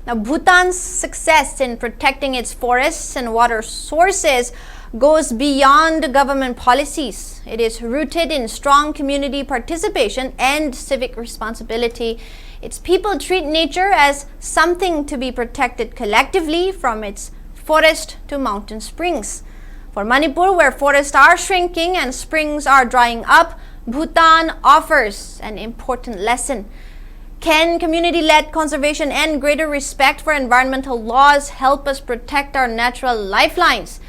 Now, Bhutan's success in protecting its forests and water sources goes beyond government policies. It is rooted in strong community participation and civic responsibility. Its people treat nature as something to be protected collectively, from its forest to mountain springs. For Manipur, where forests are shrinking and springs are drying up, Bhutan offers an important lesson. Can community-led conservation and greater respect for environmental laws help us protect our natural lifelines?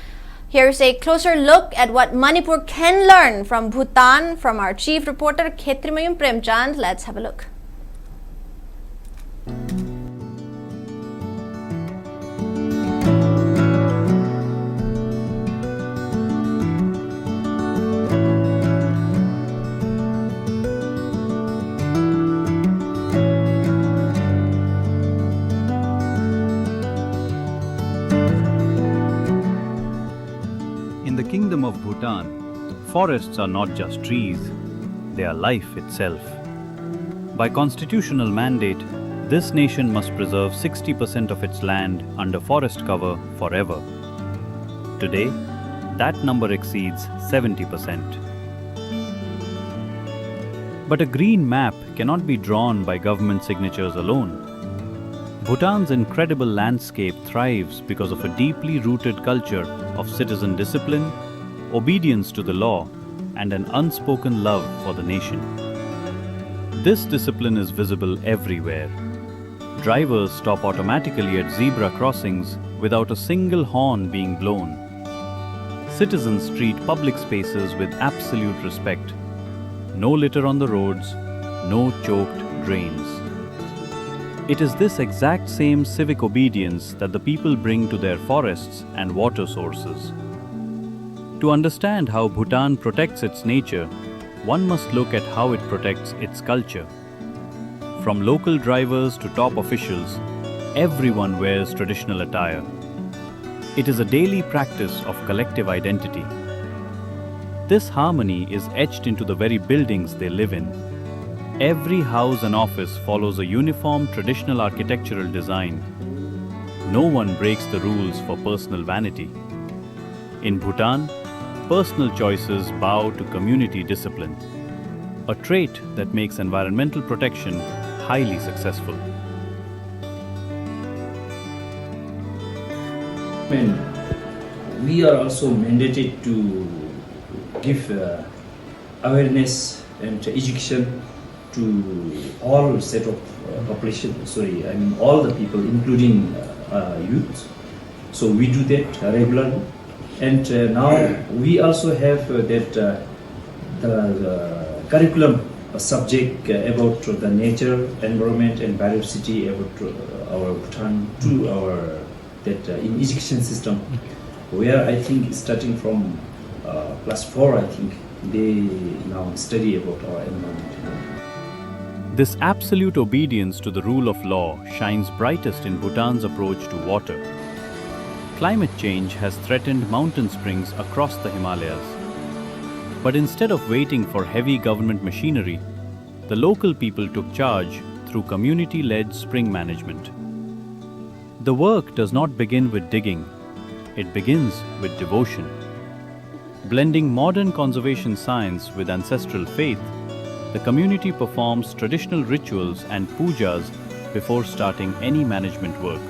Here's a closer look at what Manipur can learn from Bhutan from our chief reporter Khetrimayum Premchand. Let's have a look. In the kingdom of Bhutan, forests are not just trees, they are life itself. By constitutional mandate, this nation must preserve 60% of its land under forest cover forever. Today, that number exceeds 70%. But a green map cannot be drawn by government signatures alone. Bhutan's incredible landscape thrives because of a deeply rooted culture of citizen discipline, obedience to the law, and an unspoken love for the nation. This discipline is visible everywhere. Drivers stop automatically at zebra crossings without a single horn being blown. Citizens treat public spaces with absolute respect. No litter on the roads, no choked drains. It is this exact same civic obedience that the people bring to their forests and water sources. To understand how Bhutan protects its nature, one must look at how it protects its culture. From local drivers to top officials, everyone wears traditional attire. It is a daily practice of collective identity. This harmony is etched into the very buildings they live in. Every house and office follows a uniform traditional architectural design. No one breaks the rules for personal vanity. In Bhutan, personal choices bow to community discipline, a trait that makes environmental protection highly successful. We are also mandated to give awareness and education to all set of population, all the people, including youth. So we do that regularly. And now we also have the curriculum subject about the nature, environment and biodiversity about our Bhutan to our in education system, where I think starting from class 4, I think they now study about our environment. This absolute obedience to the rule of law shines brightest in Bhutan's approach to water. Climate change has threatened mountain springs across the Himalayas. But instead of waiting for heavy government machinery, the local people took charge through community-led spring management. The work does not begin with digging, it begins with devotion. Blending modern conservation science with ancestral faith, the community performs traditional rituals and pujas before starting any management work.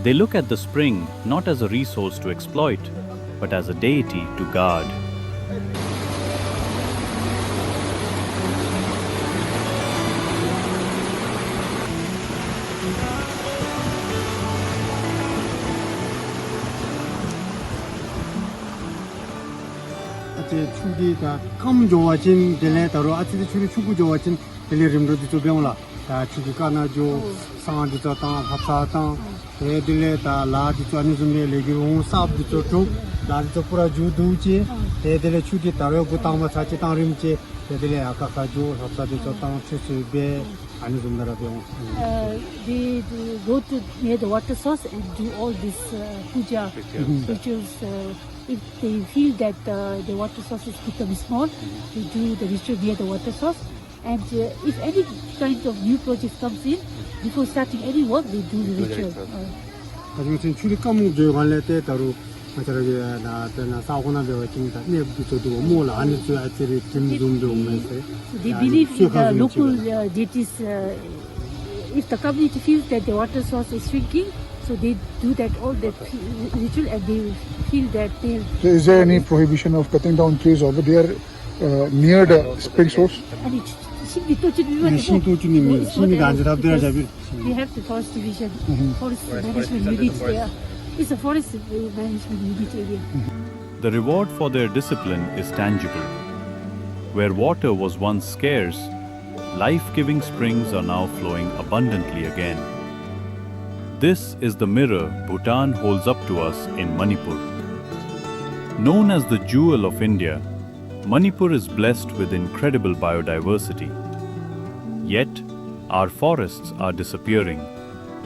They look at the spring not as a resource to exploit, but as a deity to guard. 추기 다 감 좋아진 delay 따로 아치디 추리 추구 좋아진 delay 림로도 좀 병라 다 추기 까나죠 상아도 다 합사다 에 delay 다 라지 좀 좀에 레기용 사업도 좀 라지 뿌라 주두지 에 delay 추기 따로 부담마 사치 땅림지 delay 아까 가죠 합사도 좀 추수배 아니 좀 나라병 they go to near the water source and do all this puja rituals. If they feel that the water source has become small, they do the ritual near the water source. And if any kind of new project comes in, before starting any work, they do the ritual. 하지만 지금 출입 과목 조용할 때 따로 저렇게 나 사고나 배웠지 네 저도 뭘 안에 저 아들이 김좀도 오면서 So they believe in the local deities. If the community feels that the water source is shrinking, so they do that all that ritual, and they feel that they. So is there any prohibition of cutting down trees over there near the spring source? 아니 신비 또주님이 신도주님이 신이가 안전합니다 잡이. We have the forest division, forest management unit there. It's a forest management unit area. The reward for their discipline is tangible. Where water was once scarce, life-giving springs are now flowing abundantly again. This is the mirror Bhutan holds up to us in Manipur. Known as the jewel of India, Manipur is blessed with incredible biodiversity. Yet, our forests are disappearing,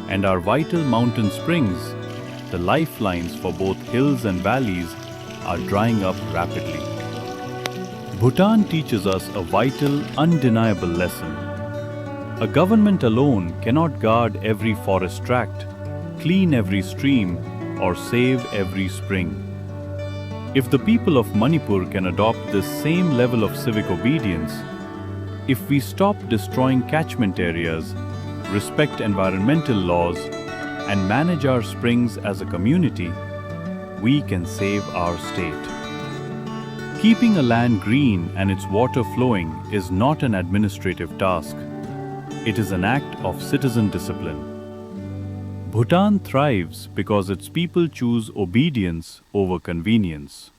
and our vital mountain springs, the lifelines for both hills and valleys, are drying up rapidly. Bhutan teaches us a vital, undeniable lesson. A government alone cannot guard every forest tract, clean every stream, or save every spring. If the people of Manipur can adopt this same level of civic obedience, if we stop destroying catchment areas, respect environmental laws, and manage our springs as a community, we can save our state. Keeping a land green and its water flowing is not an administrative task. It is an act of citizen discipline. Bhutan thrives because its people choose obedience over convenience.